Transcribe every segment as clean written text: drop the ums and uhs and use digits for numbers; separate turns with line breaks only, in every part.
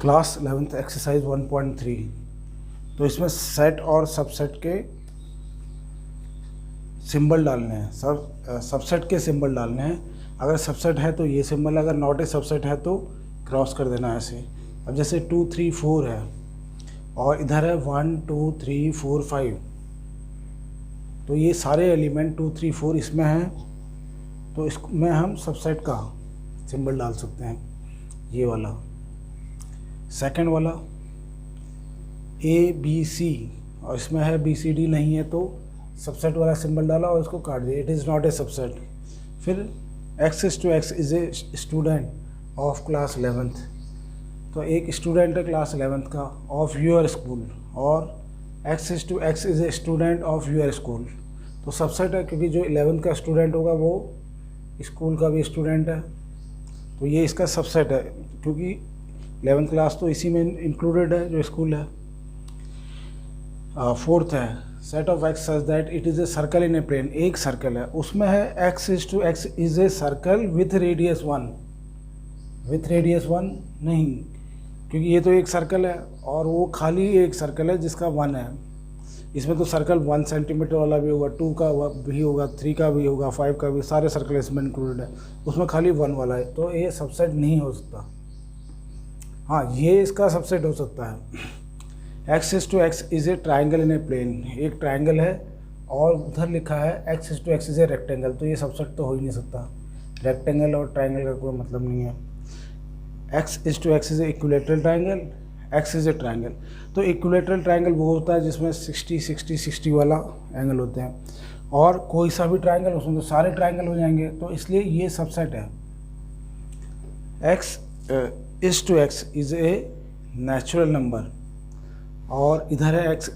Class 11th exercise 1.3। तो इसमें set और सबसेट के सिंबल डालने हैं, सबसेट के सिंबल डालने हैं। अगर सबसेट है तो ये सिंबल, अगर नॉट ए सबसेट है तो क्रॉस कर देना है ऐसे। अब जैसे 2 3 4 है और इधर है 1 2 3 4 5, तो ये सारे एलिमेंट 2 3 4 इसमें हैं, तो इसमें हम सबसेट का सिंबल डाल सकते हैं, ये वाला। सेकंड वाला ABC और इसमें है BCD नहीं है तो सबसेट वाला सिंबल डाला और इसको काट दिया, it is not a subset. फिर X is a student of class 11th, तो एक स्टूडेंट है क्लास 11th का ऑफ योर स्कूल, और X is a student of your school, तो सबसेट है क्योंकि जो 11th का स्टूडेंट होगा वो स्कूल का भी स्टूडेंट है, तो ये इसका सबसेट है क्योंकि 11th क्लास तो इसी में इंक्लूडेड है जो स्कूल है। फोर्थ है set of x such that it is a circle in a plane, एक सर्कल है उसमें है X is a circle with radius 1, with radius 1 नहीं, क्योंकि ये तो एक सर्कल है और वो खाली एक सर्कल है जिसका 1 है। इसमें तो सर्कल 1 सेंटीमीटर वाला भी होगा, 2 का भी होगा, 3 का भी होगा, 5 का भी, सारे सर्कल इसमें इंक्लूडेड है, उसमें खाली 1 वाला है, तो ये सबसेट नहीं हो सकता। हाँ, ये इसका सबसेट हो सकता है। X is a triangle in a plane, एक ट्राइंगल है और उधर लिखा है X इज़ ए रेक्टेंगल, तो ये सबसेट तो हो ही नहीं सकता, रेक्टेंगल और ट्राइंगल का कोई मतलब नहीं है। X is A equilateral triangle, X is a triangle, तो इक्विलेटरल ट्राइंगल वो होता है जिसमें 60 60 60 वाला एंगल होते हैं, और कोई सा भी ट्राइंगल उसमें तो सारे ट्राइंगल हो जाएंगे, तो इसलिए ये सबसेट है। X is a natural number और इधर है X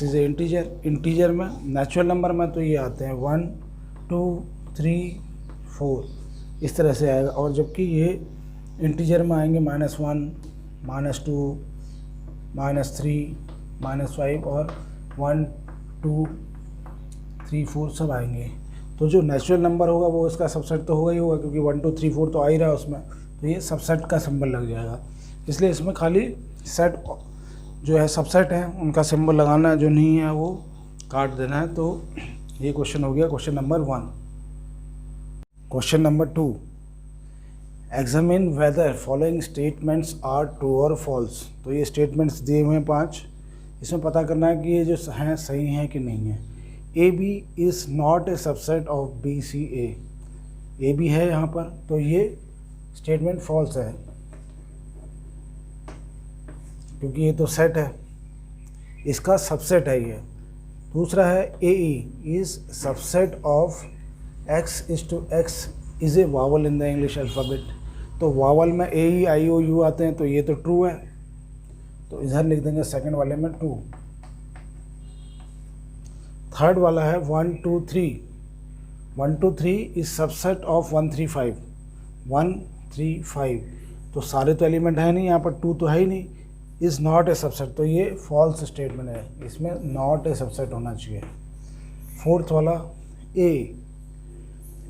is a integer, integer में नेचुरल नंबर में तो ये आते हैं 1 2 3 4 इस तरह से आएगा, और जबकि ये इंटीजर में आएंगे -1 -2 -3 -5 और 1 2 3 4 सब आएंगे। तो जो नेचुरल नंबर होगा वो इसका सबसेट तो होगा ही होगा, क्योंकि 1 2 3 4 तो आ ही रहा है उसमें, तो ये सबसेट का सिंबल लग जाएगा। इसलिए इसमें खाली सेट जो है सबसेट है उनका सिंबल लगाना है, जो नहीं है वो काट देना है। तो ये क्वेश्चन हो गया question number 1। Question number 2, examine whether following statements are true और फॉल्स। तो ये स्टेटमेंट्स दिए हुए हैं 5, इसमें पता करना है कि ये जो हैं सही हैं कि नहीं है। AB is not a subset of BCA, AB है यहाँ पर, तो ये स्टेटमेंट फॉल्स है क्योंकि ये तो सेट है, इसका सबसेट है ये। दूसरा है AE is subset of X is A vowel in the English alphabet, तो वावल में AE IOU आते हैं, तो ये तो ट्रू है, तो इधर लिख देंगे सेकंड वाले में ट्रू। थर्ड वाला है 1 2 3, 1 2 3 इज़ सबसेट ऑफ 1 3 5, 1 3 5, तो सारे तो एलिमेंट है नहीं, यहाँ पर 2 तो है ही नहीं। इज़ नॉट ए सबसेट, तो ये फॉल्स स्टेटमेंट है, इसमें नॉट ए सबसेट होना चाहिए। फोर्थ वाला A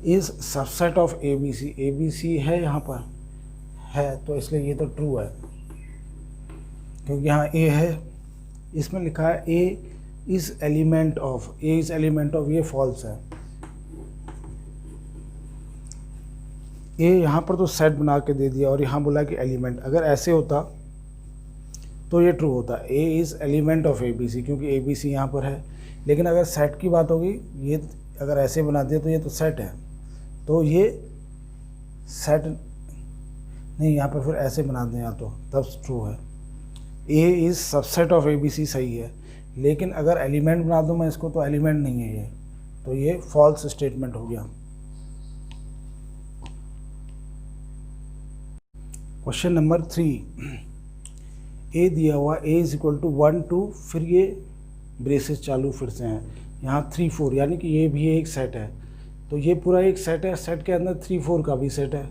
is subset of ABC है यहाँ पर है, तो इसलिए ये तो ट्रू है क्योंकि यहाँ A है, इसमें लिखा है A इज़ एलिमेंट ऑफ, ये फॉल्स है। A यहाँ पर तो सेट बना के दे दिया और यहाँ बोला कि एलिमेंट, अगर ऐसे होता तो ये ट्रू होता, A is element of ABC, क्योंकि ABC यहाँ पर है। लेकिन अगर सेट की बात होगी, ये अगर ऐसे बना दिया तो ये तो सेट है, तो ये सेट नहीं, यहाँ पर फिर ऐसे बना दें या तो तब ट्रू है। A is subset of ABC सही है, लेकिन अगर एलिमेंट बना दूँ मैं इसको तो एलिमेंट नहीं है ये, तो ये फॉल्स स्टेटमेंट हो गया। क्वेश्चन नंबर 3, A दिया हुआ A इज़ इक्वल टू 1 2, फिर ये ब्रेसेस चालू फिर से हैं, यहाँ 3 4, यानी कि ये भी एक सेट है, तो ये पूरा एक सेट है, सेट के अंदर 3 4 का भी सेट है,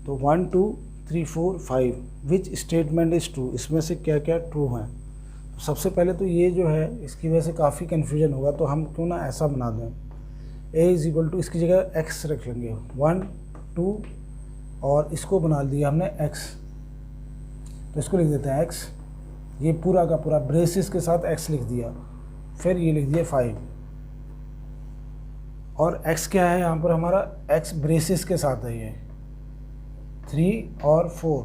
तो 1 2 3 4 5 विच स्टेटमेंट इज़ ट्रू, इसमें से क्या क्या ट्रू हैं। तो सबसे पहले तो ये जो है इसकी वजह से काफ़ी कन्फ्यूजन होगा, तो हम क्यों ना ऐसा बना दें, A इज़ इक्वल टू इसकी जगह X रख लेंगे, 1 2 और इसको बना दिया हमने X, तो इसको लिख देते हैं x, ये पूरा का पूरा ब्रेसेस के साथ x लिख दिया, फिर ये लिख दिया 5, और x क्या है यहाँ पर हमारा, x ब्रेसेस के साथ है, ये 3 और 4,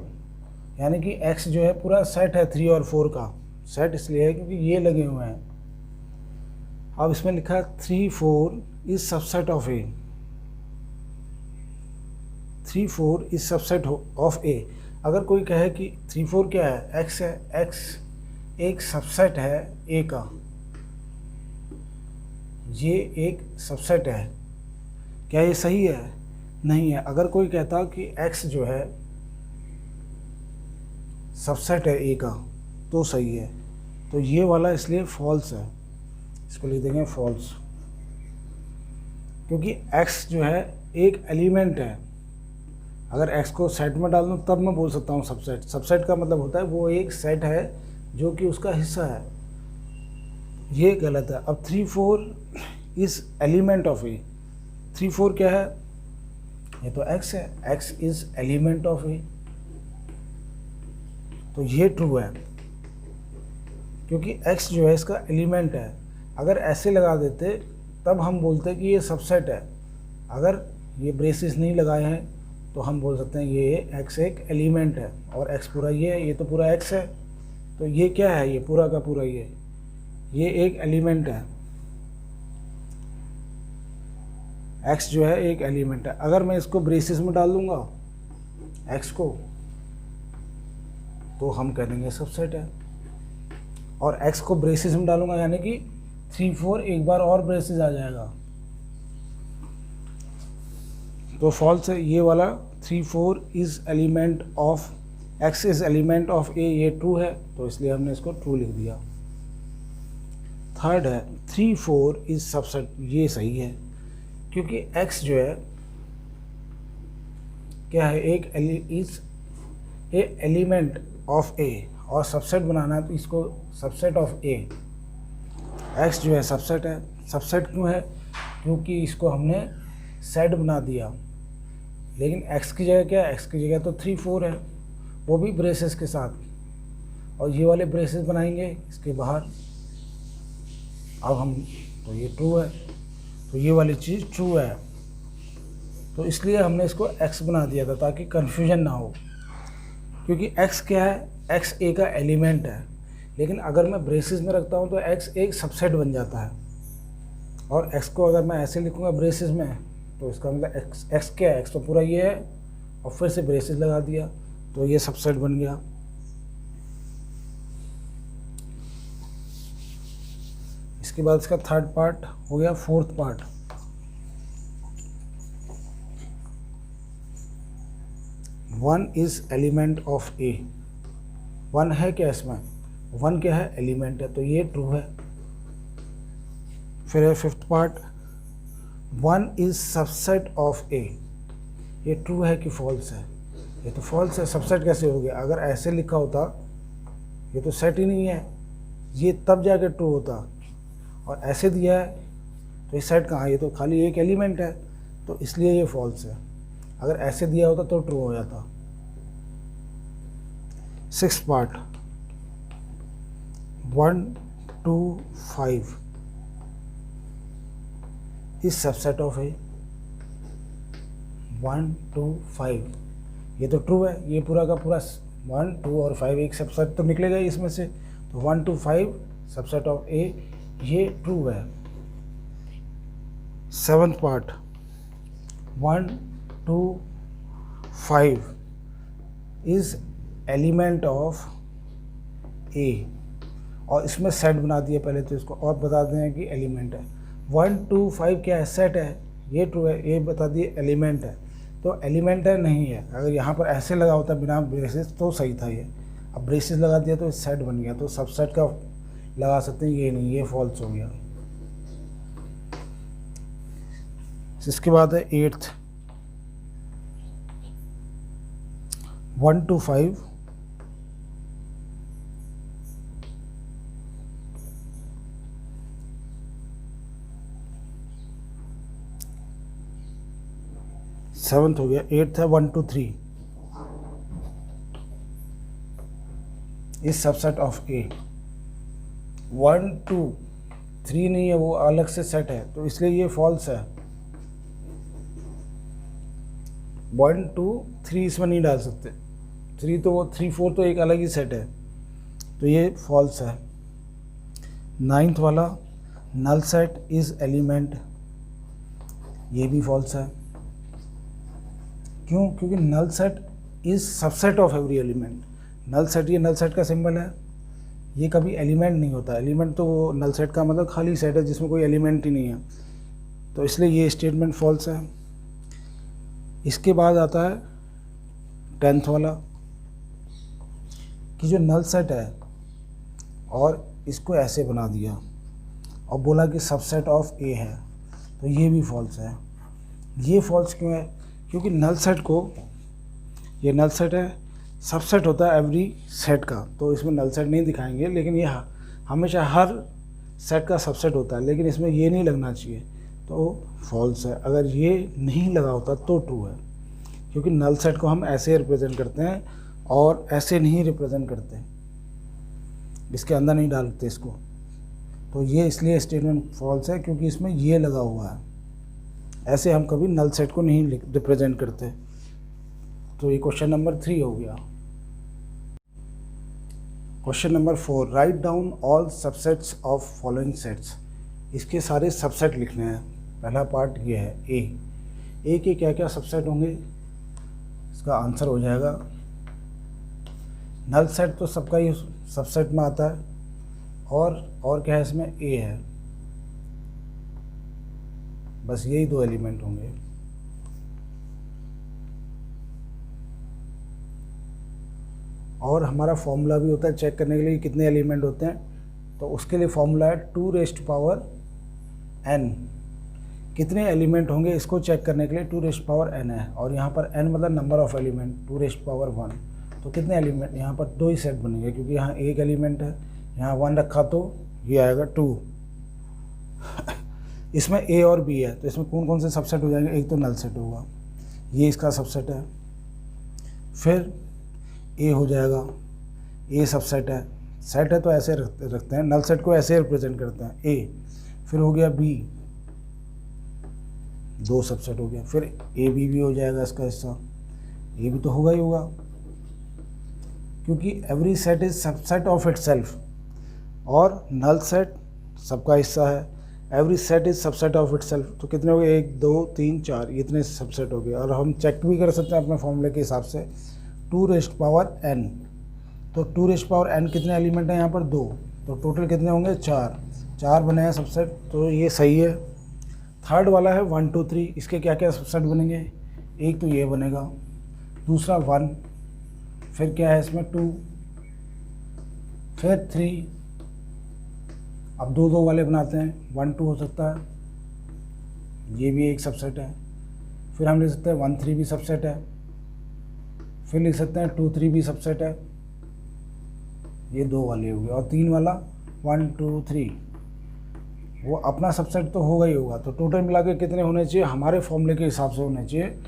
यानी कि x जो है पूरा सेट है 3 और 4 का, सेट इसलिए है क्योंकि ये लगे हुए हैं। अब इसमें लिखा है 3 4 is subset of A, 3 4 is subset of A. अगर कोई कहे कि 3 4 क्या है, x है, x एक सबसेट है a का, ये एक सबसेट है, क्या ये सही है? नहीं है। अगर कोई कहता कि x जो है सबसेट है a का तो सही है, तो ये वाला इसलिए फॉल्स है, इसको लिख देंगे फॉल्स, क्योंकि x जो है एक एलिमेंट है। अगर x को सेट में डाल दूँ तब मैं बोल सकता हूँ सबसेट। सबसेट का मतलब होता है वो एक सेट है जो कि उसका हिस्सा है, ये गलत है। अब 3 4 इज एलिमेंट ऑफ ए, 3 4 क्या है, ये तो x है, x इज एलिमेंट ऑफ ए, तो ये ट्रू है क्योंकि x जो है इसका एलिमेंट है। अगर ऐसे लगा देते तब हम बोलते कि ये सबसेट है, अगर ये ब्रेसेस नहीं लगाए हैं तो हम बोल सकते हैं ये x एक एलिमेंट है, और x पूरा ये है, ये तो पूरा x है, तो ये क्या है, ये पूरा का पूरा ये एक एलिमेंट है, x जो है एक एलिमेंट है। अगर मैं इसको ब्रेसेस में डाल दूंगा x को तो हम कह देंगे सबसेट है, और x को ब्रेसेस में डालूंगा यानी कि 3 4 एक बार और ब्रेसेस आ जाएगा, तो फॉल्स है ये वाला। 3 4 is element of x is element of a, ये ट्रू है, तो इसलिए हमने इसको ट्रू लिख दिया। थर्ड है 3 4 इज सबसेट, ये सही है क्योंकि x जो है क्या है, एक is a element of a, और सबसेट बनाना है तो इसको सबसेट ऑफ a, x जो है सबसेट है। सबसेट क्यों है, क्योंकि इसको हमने सेट बना दिया, लेकिन x की जगह क्या है, x की जगह तो 3 4 है, वो भी ब्रेसेस के साथ, और ये वाले ब्रेसेस बनाएंगे इसके बाहर। अब हम तो ये ट्रू है, तो ये वाली चीज़ ट्रू है, तो इसलिए हमने इसको x बना दिया था ताकि कन्फ्यूजन ना हो, क्योंकि x क्या है, x a का एलिमेंट है, लेकिन अगर मैं ब्रेसेस में रखता हूँ तो x एक सबसेट बन जाता है, और x को अगर मैं ऐसे लिखूँगा ब्रेसेस में तो इसका मतलब x क्या है, x तो पूरा ये है, और फिर से ब्रेसेस लगा दिया तो ये सबसेट बन गया। इसके बाद इसका थर्ड पार्ट हो गया। Fourth part, one is element of A, one है क्या इसमें, वन क्या है, एलिमेंट है, तो ये ट्रू है। फिर है fifth part, one is subset of A, ये ट्रू है कि फॉल्स है, ये तो फॉल्स है, सबसेट कैसे हो गया, अगर ऐसे लिखा होता ये तो सेट ही नहीं है, ये तब जाके ट्रू होता, और ऐसे दिया है तो ये सेट कहाँ, ये तो खाली एक एलिमेंट है, तो इसलिए ये फॉल्स है। अगर ऐसे दिया होता तो ट्रू हो जाता। Sixth part, 1 2 5 is subset of ए, 1 2 5, ये तो ट्रू है, ये पूरा का पूरा 1 2 और 5 एक सबसेट तो निकलेगा इसमें से, तो 1 2 5 सबसेट ऑफ ए, ये ट्रू है। Seventh part, 1 2 5 is element of A, और इसमें सेट बना दिया पहले, तो इसको और बता दें कि एलिमेंट है। 1 2 5 क्या है, सेट है, ये ट्रू है, ये बता दिए एलिमेंट है, तो एलिमेंट है नहीं है। अगर यहाँ पर ऐसे लगा होता बिना ब्रेसेस तो सही था ये, अब ब्रेसेस लगा दिया तो सेट बन गया, तो सबसेट का लगा सकते हैं, ये नहीं, ये फॉल्स हो गया। इसके बाद है एट्थ, 1 2 5 सेवन्थ हो गया। एट्थ है 1 2 3, इज सबसेट ऑफ ए। 1 2 3 नहीं है, वो अलग से सेट है, तो इसलिए ये फॉल्स है। 1 2 3 इसमें नहीं डाल सकते, 3 तो वो 3 4 तो एक अलग ही सेट है, तो ये फॉल्स है। 9th वाला नल सेट इज एलिमेंट, ये भी फॉल्स है। क्यों? क्योंकि null set is subset of every element. Null set, ये नल सेट का सिंबल है, ये कभी एलिमेंट नहीं होता। एलिमेंट तो वो नल सेट का मतलब खाली सेट है जिसमें कोई एलिमेंट ही नहीं है, तो इसलिए ये स्टेटमेंट फॉल्स है। इसके बाद आता है 10th वाला कि जो नल सेट है और इसको ऐसे बना दिया और बोला कि सबसेट ऑफ ए है, तो ये भी फॉल्स है। ये फॉल्स क्यों है? क्योंकि नल सेट को, ये नल सेट है, सबसेट होता है एवरी सेट का, तो इसमें नल सेट नहीं दिखाएंगे, लेकिन ये हमेशा हर सेट का सबसेट होता है, लेकिन इसमें ये नहीं लगना चाहिए, तो फॉल्स है। अगर ये नहीं लगा होता तो ट्रू है, क्योंकि नल सेट को हम ऐसे रिप्रेजेंट करते हैं और ऐसे नहीं रिप्रेजेंट करते, इसके अंदर नहीं डालते इसको, तो ये इसलिए स्टेटमेंट फॉल्स है क्योंकि इसमें ये लगा हुआ है। ऐसे हम कभी नल सेट को नहीं रिप्रेजेंट करते। तो ये क्वेश्चन नंबर 3 हो गया। Question number 4, write down all subsets of following sets. इसके सारे सबसेट लिखने हैं। पहला पार्ट ये है ए के क्या क्या सबसेट होंगे, इसका आंसर हो जाएगा नल सेट, तो सबका ही सबसेट में आता है, और क्या है इसमें, ए है, बस यही 2 एलिमेंट होंगे। और हमारा फॉर्मूला भी होता है चेक करने के लिए कितने एलिमेंट होते हैं, तो उसके लिए फॉर्मूला है 2n। कितने एलिमेंट होंगे इसको चेक करने के लिए 2n है, और यहाँ पर n मतलब नंबर ऑफ एलिमेंट 2n, तो कितने एलिमेंट, यहाँ पर 2 ही सेट बनेंगे, क्योंकि यहाँ एक एलिमेंट है, यहाँ 1 रखा तो ये आएगा 2। इसमें a और b है, तो इसमें कौन कौन से सबसेट हो जाएंगे, एक तो नल सेट होगा, ये इसका सबसेट है, फिर ए हो जाएगा, ए सबसेट है, सेट है तो ऐसे रखते हैं, नल सेट को ऐसे रिप्रेजेंट करते हैं ए। फिर हो गया बी, 2 सबसेट हो गया, फिर ए बी भी हो जाएगा इसका हिस्सा, ये भी तो होगा ही होगा, क्योंकि every set is subset of itself, और नल सेट सबका हिस्सा है, every set is subset of itself. तो कितने हो गए, 1 2 3 4, इतने सबसेट हो गए। और हम चेक भी कर सकते हैं अपने फॉर्मूले के हिसाब से, 2n, तो 2n कितने एलिमेंट हैं यहाँ पर, 2, तो टोटल कितने होंगे, 4 बने हैं सबसेट, तो ये सही है। थर्ड वाला है 1 2 3, इसके क्या क्या सबसेट बनेंगे, एक तो ये बनेगा, दूसरा 1, फिर क्या है इसमें 2, फिर 3, अब 2 2 वाले बनाते हैं, 1 2 हो सकता है, ये भी एक सबसेट है, फिर हम लिख सकते हैं 1 3 भी सबसेट है, फिर लिख सकते हैं 2 3 भी सबसेट है, ये 2 वाले हो गए, और 3 वाला 1 2 3 वो अपना सबसेट तो होगा ही होगा। तो टोटल मिला के कितने होने चाहिए, हमारे फॉर्मूले के हिसाब से होने चाहिए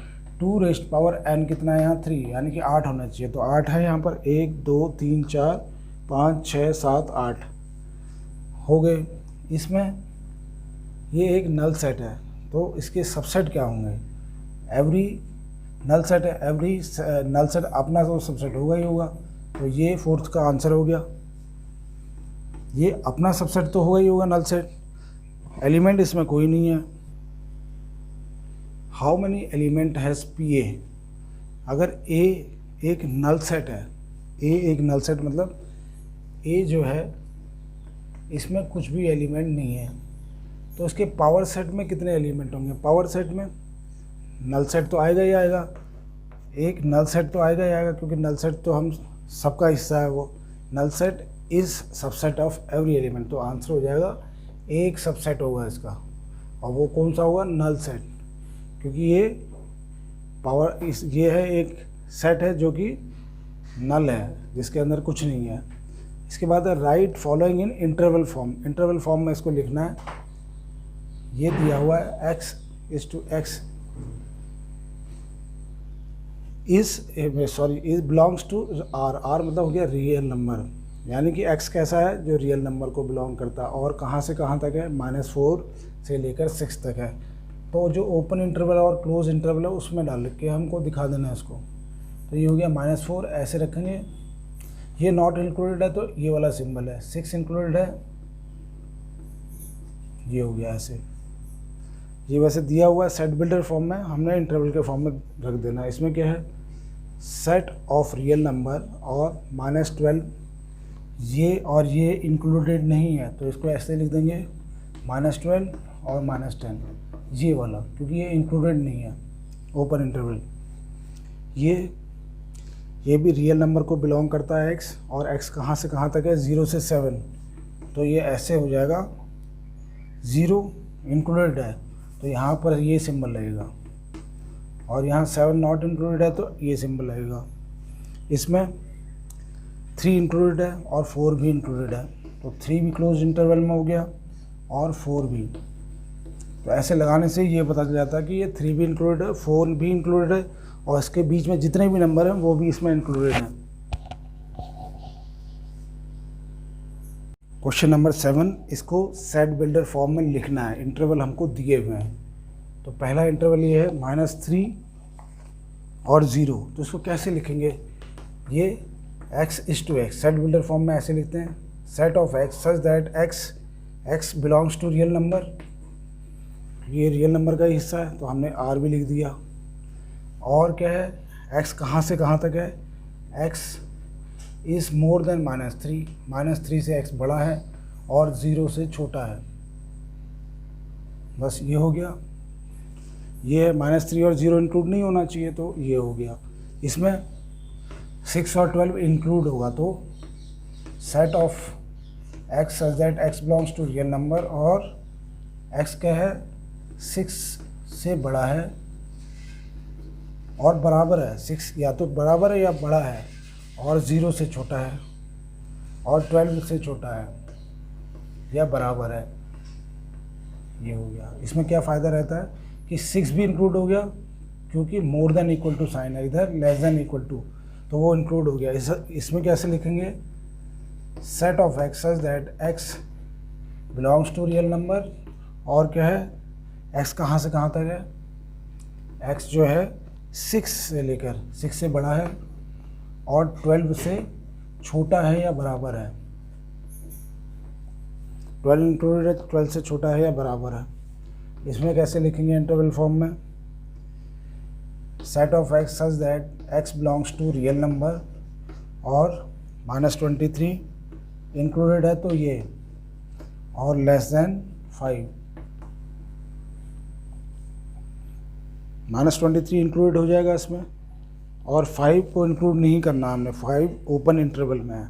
2n कितना है यहाँ 3, यानी कि 8 होना चाहिए। तो 8 है यहाँ पर, 1 2 3 4 5 6 7 8 हो गए। इसमें ये एक नल सेट है, तो इसके सबसेट क्या होंगे, एवरी नल सेट है, एवरी नल सेट अपना तो सबसेट होगा ही होगा, तो ये 4th का आंसर हो गया। ये अपना सबसेट तो होगा ही होगा नल सेट, एलिमेंट इसमें कोई नहीं है। How many element has P A, अगर ए एक नल सेट है, ए एक नल सेट मतलब ए जो है इसमें कुछ भी एलिमेंट नहीं है, तो इसके पावर सेट में कितने एलिमेंट होंगे, पावर सेट में नल सेट तो आएगा ही आएगा, एक नल सेट तो आएगा ही आएगा, क्योंकि नल सेट तो हम सबका हिस्सा है, वो null set is subset of every element, तो आंसर हो जाएगा एक सबसेट होगा इसका, और वो कौन सा होगा, नल सेट, क्योंकि ये पावर ये है एक सेट है जो कि नल है, जिसके अंदर कुछ नहीं है। इसके बाद right following in interval form, interval form में इसको लिखना है। ये दिया हुआ है x is belongs to r, r मतलब हो गया रियल नंबर, यानी कि x कैसा है, जो रियल नंबर को बिलोंग करता है, और कहाँ से कहाँ तक है, -4 से लेकर 6 तक है। तो जो ओपन इंटरवल और क्लोज इंटरवल है उसमें डाल के हमको दिखा देना है इसको। तो ये हो गया -4, ऐसे रखेंगे। ये नॉट इंक्लूडेड है तो ये वाला सिंबल है, 6 इंक्लूडेड है, ये हो गया ऐसे। ये वैसे दिया हुआ है सेट बिल्डर फॉर्म में, हमने इंटरवल के फॉर्म में रख देना है। इसमें क्या है, सेट ऑफ रियल नंबर और -12, ये और ये इंक्लूडेड नहीं है तो इसको ऐसे लिख देंगे -12 और -10, ये वाला, क्योंकि ये इंक्लूडेड नहीं है ओपन इंटरवल। ये भी रियल नंबर को बिलोंग करता है x, और x कहाँ से कहाँ तक है, 0 से 7, तो ये ऐसे हो जाएगा। 0 इंक्लूडेड है तो यहाँ पर ये सिंबल लगेगा, और यहाँ 7 नॉट इंक्लूडेड है तो ये सिंबल लगेगा। इसमें 3 इंक्लूडेड है और 4 भी इंक्लूडेड है, तो 3 भी क्लोज इंटरवल में हो गया और 4 भी। तो ऐसे लगाने से ये पता चल जाता है कि ये 3 भी इंक्लूडेड है, 4 भी इंक्लूडेड है, और इसके बीच में जितने भी नंबर हैं वो भी इसमें इंक्लूडेड हैं। क्वेश्चन नंबर 7, इसको सेट बिल्डर फॉर्म में लिखना है। इंटरवल हमको दिए हुए हैं, तो पहला इंटरवल ये है -3 और 0, तो इसको कैसे लिखेंगे, ये x is to x, set builder form में ऐसे लिखते हैं, set of x such that x belongs to real number, ये रियल नंबर का ही हिस्सा है तो हमने r भी लिख दिया। और क्या है, x कहाँ से कहाँ तक है, x इज़ मोर देन -3, -3 से x बड़ा है और 0 से छोटा है। बस ये हो गया। ये -3 और 0 इंक्लूड नहीं होना चाहिए तो ये हो गया। इसमें 6 और 12 इंक्लूड होगा तो set of x such that x belongs to real number, और x क्या है, 6 से बड़ा है और बराबर है, 6 या तो बराबर है या बड़ा है, और 0 से छोटा है, और 12 से छोटा है या बराबर है, ये हो गया। इसमें क्या फ़ायदा रहता है कि 6 भी इंक्लूड हो गया, क्योंकि more than equal to sign है, इधर लेस देन इक्वल टू, तो वो इंक्लूड हो गया। इसमें कैसे लिखेंगे, set of x such that x belongs to real number, और क्या है, x कहाँ से कहाँ तक है, x जो है 6 से लेकर 6 से बड़ा है और 12 से छोटा है या बराबर है, 12 इंक्लूडेड है, 12 से छोटा है या बराबर है। इसमें कैसे लिखेंगे इंटरवल फॉर्म में, set of x such that x belongs to real number, और -23 इंक्लूडेड है तो ये, और लेस देन 5, -23 इंक्लूडेड हो जाएगा इसमें, और 5 को इंक्लूड नहीं करना हमने, 5 ओपन इंटरवल में है।